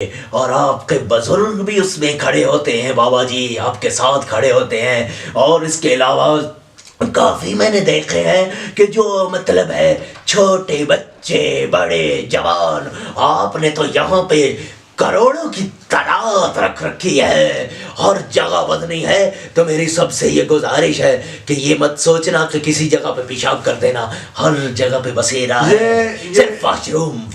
और आपके बुजुर्ग भी उसमें खड़े होते हैं, बाबा जी आपके साथ खड़े होते हैं। और इसके अलावा काफ़ी मैंने देखे हैं कि जो मतलब है छोटे बच्चे बड़े जवान, आपने तो यहाँ पे करोड़ों की तादाद रख रखी है और जगह बदनी है। तो मेरी सबसे ये गुजारिश है कि ये मत सोचना कि किसी जगह पे पेशाब कर देना, हर जगह पे बसेरा है। सिर्फ वाशरूम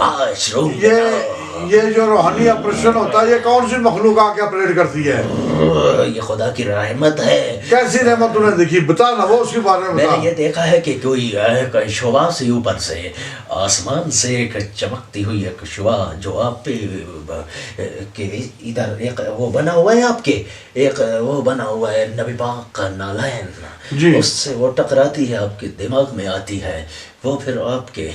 ये जो रूहानी ऑपरेशन होता है, ये कौन सी मखलूक आके ऑपरेट करती है? ये खुदा की रहमत है। कैसी रहमत तूने देखी, बता ना वो उसके बारे में बता। मैंने ये देखा है कि कोई शुआ से ऊपर से आसमान से एक चमकती हुई एक शुआ जो आप पे के इधर एक वो बना हुआ है, आपके एक वो बना हुआ है नबी पाक का नालायन, उससे वो टकराती है, आपके दिमाग में आती है। वो फिर आपके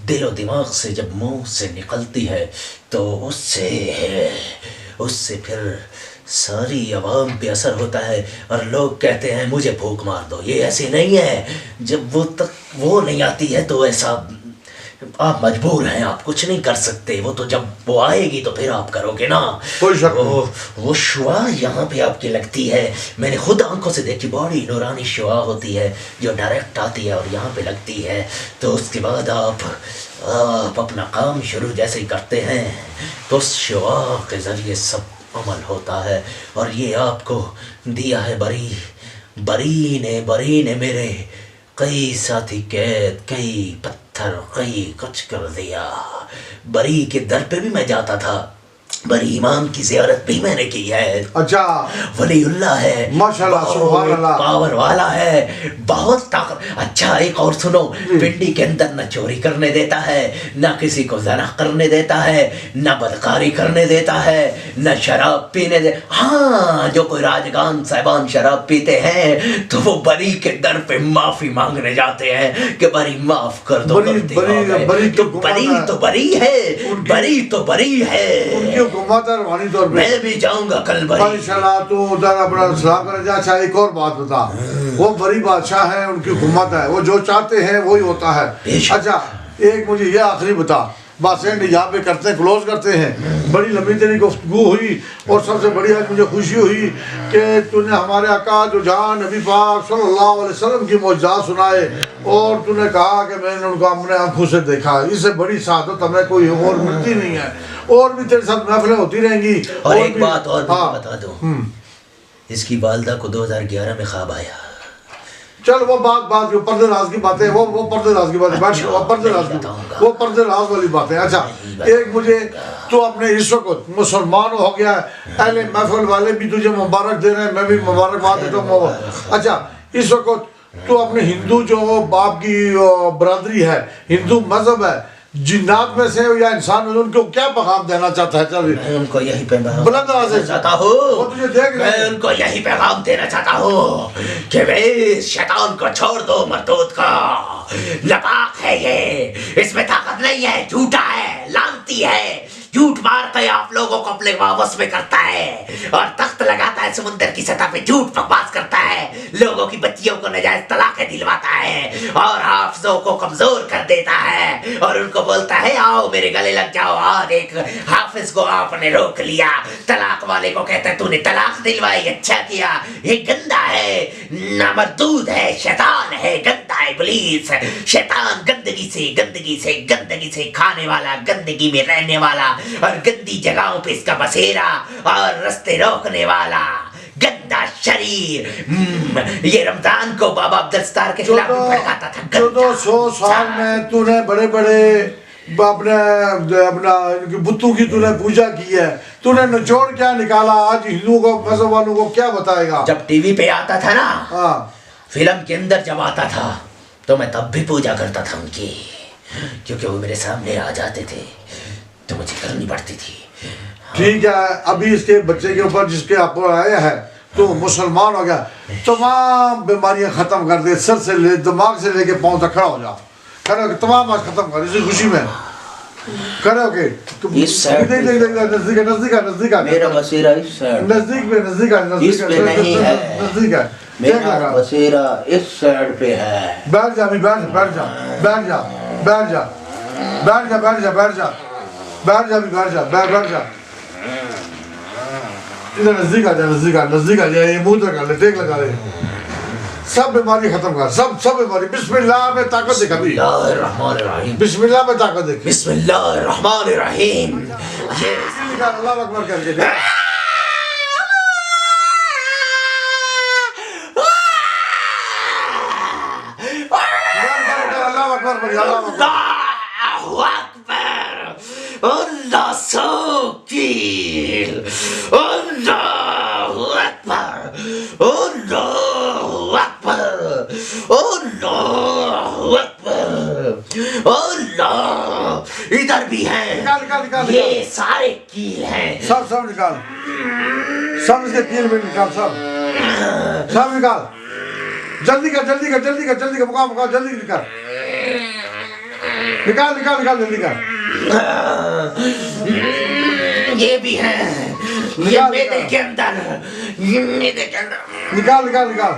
दिलो दिमाग से जब मुंह से निकलती है तो उससे फिर सारी आवाम पे असर होता है और लोग कहते हैं मुझे फूंक मार दो। ये ऐसे नहीं है, जब वो तक वो नहीं आती है तो ऐसा आप मजबूर हैं, आप कुछ नहीं कर सकते। वो तो जब वो आएगी तो फिर आप करोगे ना। वो शुआ यहाँ पे आपकी लगती है, मैंने खुद आंखों से देखी, बड़ी नूरानी शुआ होती है जो डायरेक्ट आती है और यहाँ पे लगती है। तो उसके बाद आप अपना काम शुरू जैसे ही करते हैं तो उस शुआ के ज़रिए सब अमल होता है। और ये आपको दिया है बरी ने मेरे कई साथी कैद, कई पत्थर, कई कुछ कर दिया। बरी के दर पे भी मैं जाता था, बरी इमाम की ज़ियारत भी मैंने की है। अच्छा, वलीउल्लाह है, माशाल्लाह, सुभान अल्लाह, पावर वाला है, बहुत ताकत। अच्छा एक और सुनो, पिंडी के अंदर न चोरी करने देता है, न किसी को ज़ना करने देता है, न बदकारी करने देता है, न शराब पीने दे। हाँ, जो कोई राजगान साहिबान शराब पीते हैं तो वो बरी के दर पे माफी मांगने जाते हैं कि बरी माफ कर दो, बरी तो बरी है। मैं भी जाऊंगा कल बरी। इंशाल्लाह तू उधर अपना सलाम कर जा। अच्छा एक और बात बता, वो बड़ी बादशाह है, उनकी हुकूमत है, वो जो चाहते हैं वही होता है। अच्छा एक मुझे ये आखिरी बता, बस एंड यहाँ पे करते हैं, क्लोज करते हैं। बड़ी लंबी तेरी गुफ्तगू हुई और सबसे बड़ी आज मुझे खुशी हुई कि तूने हमारे आका जो जान नबी पाक सल्लल्लाहु अलैहि वसल्लम की मौजज़ात सुनाए और तूने कहा कि मैंने उनको अपने आंखों से देखा। इससे बड़ी शहादत हमें कोई और मिलती नहीं है। और भी तेरे साथ महफिलें होती रहेंगी। और एक बात और बता दूं, इसकी वालदा को 2011 में ख्वाब आया। चल वो बात जो पर्दे राज की बातें, वो पर्दे राज की बातें, वो पर्दे राज वाली बातें। अच्छा एक मुझे तो अपने इस वक्त मुसलमान हो गया, अहले महफिल वाले भी तुझे मुबारक दे रहे हैं, मैं भी मुबारकबाद देता हूँ। अच्छा इस वक्त तो अपने हिंदू जो बाप की बरादरी है, हिंदू मजहब है, जिन्नात में से या इंसान में, उनको क्या पैगाम देना चाहता है? चल मैं उनको यही पैगाम बुलंद आवाज़ से चाहता हूँ, मैं उनको यही पैगाम देना चाहता हूँ कि वे शैतान को छोड़ दो, मरदूद का नापाक है ये, इसमें ताकत नहीं है, झूठा है, लानती है, झूठ मारता है, आप लोगों को अपने वापस में करता है और तख्त लगाता है समुद्र की सतह पे, झूठ बकवास करता है, लोगों की बच्चियों को नाजायज तलाक़ें दिलवाता है और हाफिज़ों को कमजोर कर देता है और उनको बोलता है आओ मेरे गले लग जाओ। और एक हाफिज को आपने रोक लिया, तलाक वाले को कहता है तूने तलाक दिलवाई, अच्छा किया। ये गंदा है, नामर्दूद है, शैतान है, गंदा है, इब्लीस, शैतान, गंदगी से खाने वाला, गंदगी में रहने वाला और गंदी जगहों पे इसका बसेरा और रास्ते रोकने वाला गंदा शरीर। ये रमजान को बाबा अब्दुल के खिलाफ भड़काता था। 1400 साल में तूने बड़े अपना बुतों की तूने पूजा की है, तूने निचोड़ क्या निकाला? आज हिंदुओं को, मजहब वालों को क्या बताएगा? जब टीवी पे आता था ना, फिल्म के अंदर जब आता था तो मैं तब भी पूजा करता था उनकी, क्योंकि वो मेरे सामने आ जाते थे तो मुझे करनी पड़ती थी। ठीक है, अभी इसके बच्चे के ऊपर जिसके आप आया है तो मुसलमान हो गया, तमाम बीमारियां खत्म कर दे, सर से ले दिमाग से लेके पाँव तक खड़ा हो जा, खड़े होके तमाम बात खत्म कर इसी खुशी में खड़े होके। नजदीक मेरा बसेरा इस साइड, नजदीक है, मेरा बसेरा इस साइड पे है। बैठ जा, बैठ जा। इधर नजदीक आ जा, ये मुंह तक कर ले, टेक लगा ले, सब बीमारी खत्म कर, सब बीमारी। बिस्मिल्लाह में ताकत देख अभी, बिस्मिल्लाहिर्रहमानिर्रहीम, बिस्मिल्लाह में ताकत देख, बिस्मिल्लाहिर्रहमानिर्रहीम। अल्लाह अकबर करके दे। अल्लाह अकबर, अल्लाह अकबर, अल्लाहु अकबर, अल्लाह सकील, अल्लाहु अकबर, अल्लाहु अकबर, अल्लाहु अकबर, अल्लाह। इधर भी है, निकाल ये सारे कील हैं, सब निकाल, सब इसके कील में निकाल, सब निकाल, जल्दी कर, मुका जल्दी निकाल, जल्दी कर। ये भी है, ये मेरे के अंदर, निकाल।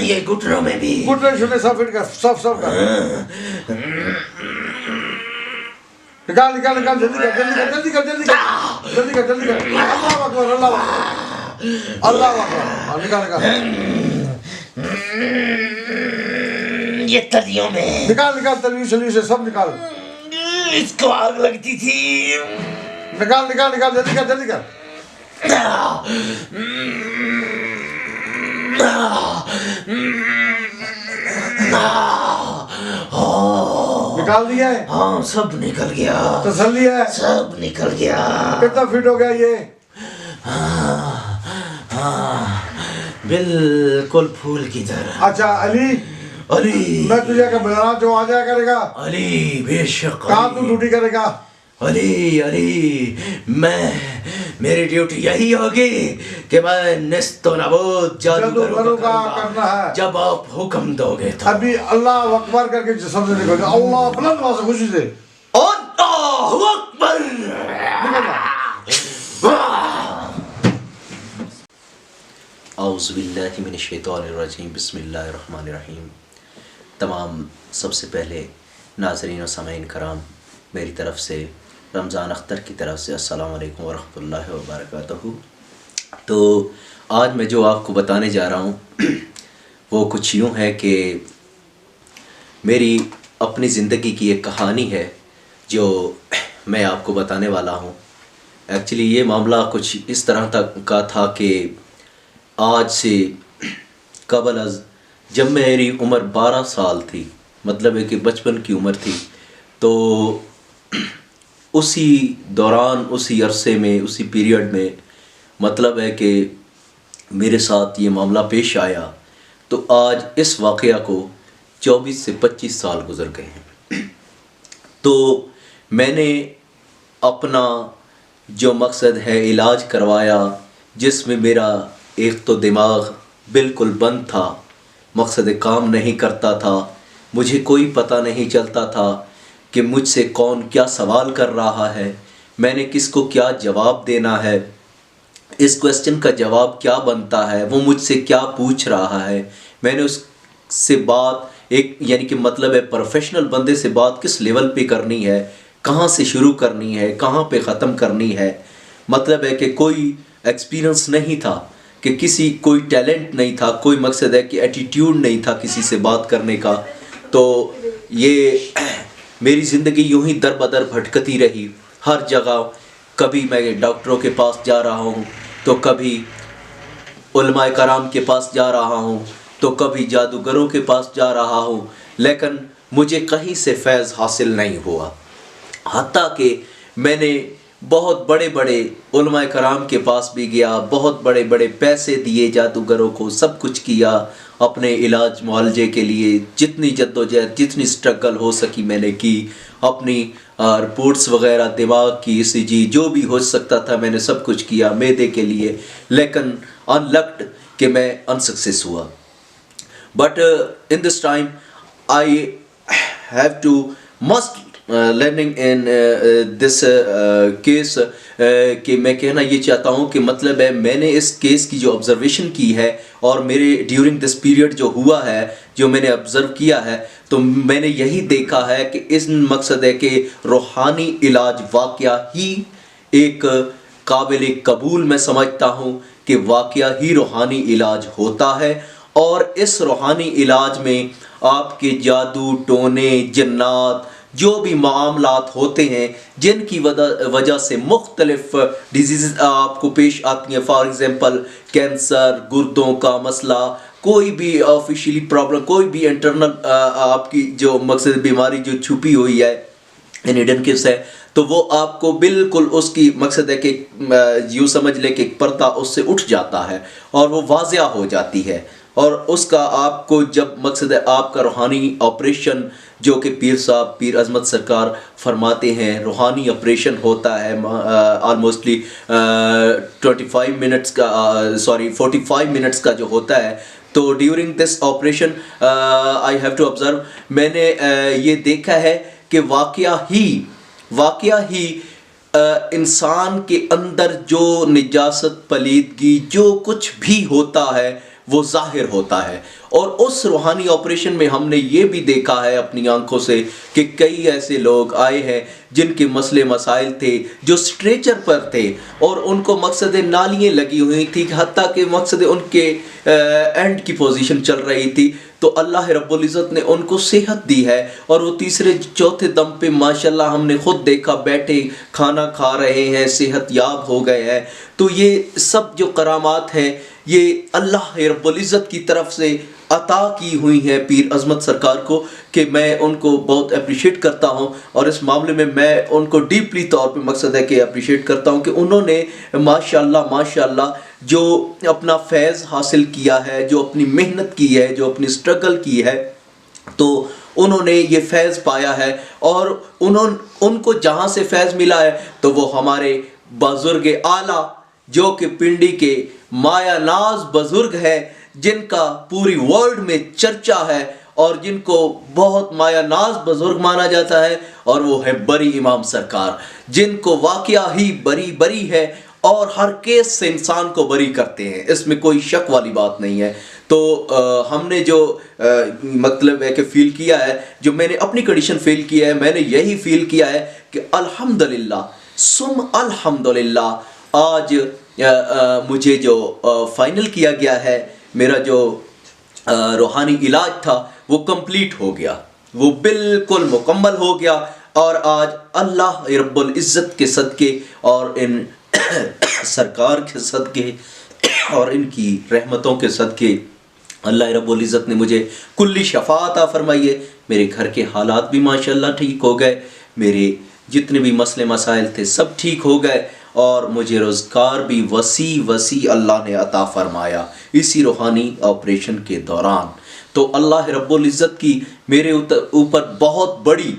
ये घुटनों में भी, घुटने शुटने सब फिट कर, सब कर, निकाल, जल्दी कर। अल्लाह अकबर, निकाल। ये तलियों में, निकाल, तली से सब निकाल, इसको आग लगती थी। निकाल, जल्दी कर। निकाल दिया है? हाँ, सब निकल गया। तसल्ली है? सब निकल गया। कितना फिट हो गया ये? हाँ, बिल्कुल फूल की तरह। अच्छा अली, मैं तुझे क्या बुलाना जो आ जाया करेगा? अली बेशक। कहाँ तू ड्यूटी करेगा? अली, मेरी ड्यूटी यही होगी कि मैं निस्तो नबूद जादूगरों का करना है। जब आप हुक्म दोगे तो। अभी अल्लाह अकबर करके जिस्म से निकल, अल्लाह बुलंद आवाज से खुशी से अल्लाहु अकबर। औज़ु बिल्लाहि मिनश शैतानिर रजीम, बिस्मिल्लाहिर रहमानिर रहीम। तमाम सबसे पहले नाज़रीन व सामीन कराम, मेरी तरफ से रमज़ान अख्तर की तरफ से अस्सलाम वालेकुम व रहमतुल्लाहि व बरकातहू। तो आज मैं जो आपको बताने जा रहा हूँ वो कुछ यूँ है कि मेरी अपनी ज़िंदगी की एक कहानी है जो मैं आपको बताने वाला हूँ। एक्चुअली ये मामला कुछ इस तरह तक का था कि आज से कबल अज़ जब मेरी उम्र 12 साल थी, मतलब है कि बचपन की उम्र थी, तो उसी दौरान, उसी अरसे में, उसी पीरियड में, मतलब है कि मेरे साथ ये मामला पेश आया। तो आज इस वाक़या को 24 से 25 साल गुज़र गए हैं। तो मैंने अपना जो मकसद है इलाज करवाया, जिसमें मेरा एक तो दिमाग बिल्कुल बंद था, मकसद काम नहीं करता था, मुझे कोई पता नहीं चलता था कि मुझसे कौन क्या सवाल कर रहा है, मैंने किसको क्या जवाब देना है, इस क्वेश्चन का जवाब क्या बनता है, वो मुझसे क्या पूछ रहा है, मैंने उससे बात एक यानी कि मतलब है प्रोफेशनल बंदे से बात किस लेवल पे करनी है, कहाँ से शुरू करनी है, कहाँ पे ख़त्म करनी है। मतलब है कि कोई एक्सपीरियंस नहीं था, कि कोई टैलेंट नहीं था, कोई मकसद है कि एटीट्यूड नहीं था किसी से बात करने का। तो ये मेरी ज़िंदगी यूँ ही दर बदर भटकती रही हर जगह। कभी मैं डॉक्टरों के पास जा रहा हूँ, तो कभी उलमाए कराम के पास जा रहा हूँ, तो कभी जादूगरों के पास जा रहा हूँ, लेकिन मुझे कहीं से फैज़ हासिल नहीं हुआ। हत्ता कि मैंने बहुत बड़े बड़े उलमाए कराम के पास भी गया, बहुत बड़े बड़े पैसे दिए जादूगरों को, सब कुछ किया अपने इलाज मुआलजे के लिए। जितनी जद्दोजहद, जितनी स्ट्रगल हो सकी मैंने की, अपनी रिपोर्ट्स वगैरह, दिमाग की ECG जो भी हो सकता था मैंने सब कुछ किया मैदे के लिए, लेकिन अनलक्ड कि मैं अनसक्सेस हुआ। But in this time I have to learning in this case कि मैं कहना ये चाहता हूँ कि मतलब है मैंने इस केस की जो ऑब्जर्वेशन की है और मेरे ड्यूरिंग दिस पीरियड जो हुआ है, जो मैंने ऑब्ज़र्व किया है, तो मैंने यही देखा है कि इस मकसद है कि रूहानी इलाज वाक़या ही एक काबिल कबूल मैं समझता हूँ कि वाक़या ही रूहानी इलाज होता है। और इस रूहानी इलाज में आपके जादू टोने जन्नात जो भी मामलात होते हैं जिनकी वजह से मुख्तलिफ डिजीज़ आपको पेश आती हैं, फॉर एग्ज़ाम्पल कैंसर, गुर्दों का मसला, कोई भी ऑफिशियली प्रॉब्लम, कोई भी इंटरनल आपकी जो मकसद बीमारी जो छुपी हुई है, हिडन केस है, तो वो आपको बिल्कुल उसकी मकसद है कि यूँ समझ ले कि पर्दा उससे उठ जाता है और वो वाज़िया हो जाती है। और उसका आपको जब मकसद है आपका रूहानी ऑपरेशन जो कि पीर साहब पीर अज़मत सरकार फरमाते हैं, रूहानी ऑपरेशन होता है ऑलमोस्टली 45 मिनट्स का जो होता है। तो during this operation I have to observe, मैंने ये देखा है कि वाक़या ही इंसान के अंदर जो निजासत पलीदगी जो कुछ भी होता है वो ज़ाहिर होता है। और उस रूहानी ऑपरेशन में हमने ये भी देखा है अपनी आंखों से कि कई ऐसे लोग आए हैं जिनके मसले मसाइल थे, जो स्ट्रेचर पर थे और उनको मकसद नालियाँ लगी हुई थी, हत्ता कि मकसद उनके एंड की पोजीशन चल रही थी। तो अल्लाह रब्बुल इज़्ज़त ने उनको सेहत दी है और वो तीसरे चौथे दम पे माशाल्लाह हमने खुद देखा बैठे खाना खा रहे हैं, सेहत याब हो गए हैं। तो ये सब जो करामात हैं ये अल्लाह रब्बुल इज़्ज़त की तरफ से अता की हुई है पीर अज़मत सरकार को, कि मैं उनको बहुत अप्रिशिएट करता हूँ। और इस मामले में मैं उनको डीपली तौर पे मकसद है कि अप्रिशिएट करता हूँ कि उन्होंने माशाल्लाह जो अपना फैज़ हासिल किया है, जो अपनी मेहनत की है, जो अपनी स्ट्रगल की है, तो उन्होंने ये फैज़ पाया है। और उनको जहाँ से फैज़ मिला है तो वो हमारे बुज़ुर्ग आला जो कि पिंडी के माया नाज बुज़ुर्ग है, जिनका पूरी वर्ल्ड में चर्चा है और जिनको बहुत माया नाज बुज़ुर्ग माना जाता है, और वो है बरी इमाम सरकार, जिनको वाक़या ही बरी है और हर केस से इंसान को बरी करते हैं, इसमें कोई शक वाली बात नहीं है। तो हमने जो मतलब है कि फ़ील किया है, जो मैंने अपनी कंडीशन फ़ील किया है, मैंने यही फ़ील किया है कि अल्हम्दुलिल्लाह सुम अल्हम्दुलिल्लाह आज मुझे जो फाइनल किया गया है, मेरा जो रूहानी इलाज था वो कंप्लीट हो गया, वो बिल्कुल मुकम्मल हो गया। और आज अल्लाह रब्बुल इज़्ज़त के सदके और इन सरकार के सदके और इनकी रहमतों के सदके अल्लाह रब्बुल इज़्ज़त ने मुझे कुल्ली शफ़ा अता फरमाई है। मेरे घर के हालात भी माशाल्लाह ठीक हो गए, मेरे जितने भी मसले मसाइल थे सब ठीक हो गए, और मुझे रोज़गार भी वसी अल्लाह ने अता फरमाया इसी रूहानी ऑपरेशन के दौरान। तो अल्लाह रब्बुल इज़्ज़त की मेरे ऊपर बहुत बड़ी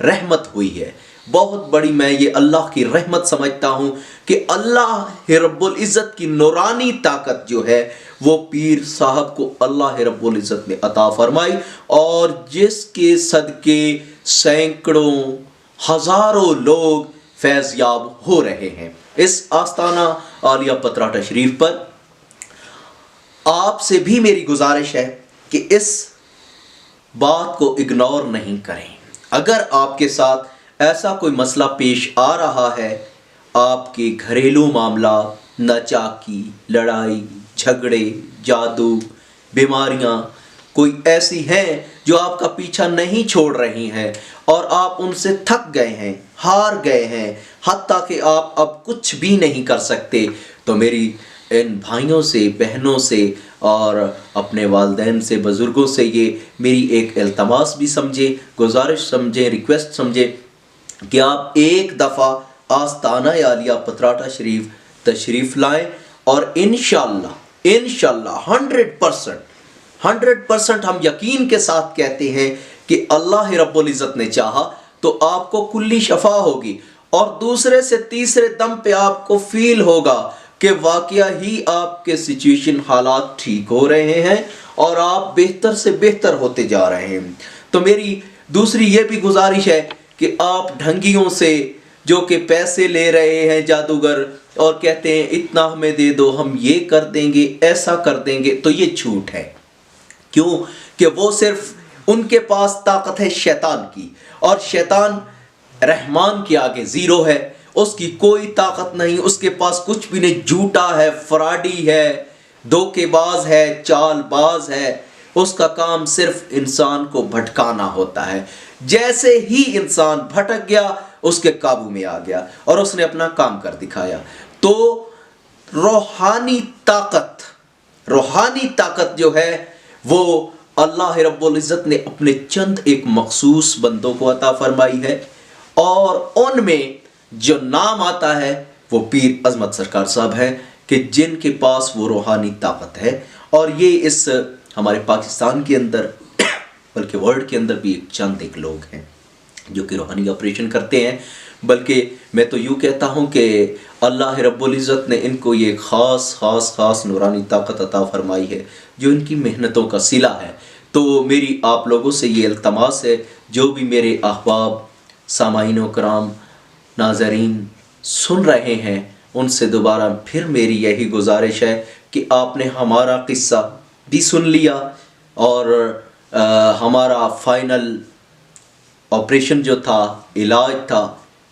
रहमत हुई है, बहुत बड़ी मैं ये अल्लाह की रहमत समझता हूँ कि अल्लाह रब्बुल इज़्ज़त की नूरानी ताकत जो है वो पीर साहब को अल्लाह रब्बुल इज़्ज़त ने अता फरमाई, और जिसके सदके सैकड़ों हज़ारों लोग फैज़ याब हो रहे हैं। इस आस्ताना आलिया पतराटा शरीफ पर आपसे भी मेरी गुजारिश है कि इस बात को इग्नोर नहीं करें। अगर आपके साथ ऐसा कोई मसला पेश आ रहा है, आपके घरेलू मामला, नाचाकी, लड़ाई झगड़े, जादू, बीमारियां कोई ऐसी हैं जो आपका पीछा नहीं छोड़ रही हैं और आप उनसे थक गए हैं, हार गए हैं, हत्ता कि आप अब कुछ भी नहीं कर सकते, तो मेरी इन भाइयों से, बहनों से और अपने वालिदैन से, बुज़ुर्गों से ये मेरी एक इल्तमास भी समझे, गुजारिश समझे, रिक्वेस्ट समझे कि आप एक दफ़ा आस्ताना आलिया पतराटा शरीफ तशरीफ़ लाएं, और इंशाअल्लाह 100% हम यकीन के साथ कहते हैं कि अल्लाह रब्बुल इज़्ज़त ने चाहा तो आपको कुल्ली शफा होगी, और दूसरे से तीसरे दम पे आपको फील होगा कि वाकया ही आपके सिचुएशन हालात ठीक हो रहे हैं और आप बेहतर से बेहतर होते जा रहे हैं। तो मेरी दूसरी ये भी गुजारिश है कि आप ढंगियों से जो कि पैसे ले रहे हैं जादूगर और कहते हैं इतना हमें दे दो, हम ये कर देंगे, ऐसा कर देंगे, तो ये झूठ है। क्यों? कि वो सिर्फ उनके पास ताकत है शैतान की, और शैतान रहमान के आगे जीरो है, उसकी कोई ताकत नहीं, उसके पास कुछ भी नहीं, झूठा है, फराडी है, धोखेबाज है, चालबाज है। उसका काम सिर्फ इंसान को भटकाना होता है। जैसे ही इंसान भटक गया उसके काबू में आ गया और उसने अपना काम कर दिखाया। तो रूहानी ताकत जो है वो अल्लाह रब्बुल इज़्ज़त ने अपने चंद एक मखसूस बंदों को अता फरमाई है, और उनमें जो नाम आता है वो पीर अजमत सरकार साहब है कि जिनके पास वो रूहानी ताकत है। और ये इस हमारे पाकिस्तान के अंदर बल्कि वर्ल्ड के अंदर भी एक चंद एक लोग हैं जो कि रूहानी ऑपरेशन करते हैं। बल्कि मैं तो यूँ कहता हूँ कि अल्लाह रब्बुल इज़्ज़त ने इनको ये ख़ास नूरानी ताकत अता फरमाई है जो इनकी मेहनतों का सिला है। तो मेरी आप लोगों से ये इल्तमास है, जो भी मेरे अहबाब सामाईन कराम नाज़रीन सुन रहे हैं, उनसे दोबारा फिर मेरी यही गुजारिश है कि आपने हमारा किस्सा भी सुन लिया और हमारा फाइनल ऑपरेशन जो था, इलाज था,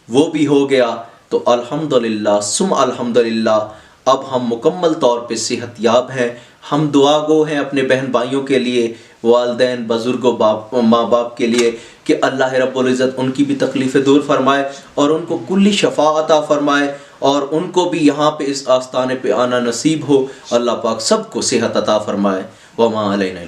वो भी हो गया। तो अल्हम्दुलिल्लाह सुम अल्हम्दुलिल्लाह अब हम मुकम्मल तौर पे सेहतयाब हैं। हम दुआ गो हैं अपने बहन भाइयों के लिए, वालदैन बुज़ुर्गों, माँ बाप के लिए कि अल्लाह रब्बुल इज़्ज़त उनकी भी तकलीफ़ें दूर फरमाए और उनको कुल्ली शफ़ा अता फरमाए और उनको भी यहाँ पे इस आस्थाने पे आना नसीब हो। अल्लाह पाक सबको सेहत अता फरमाए। वमा अलैना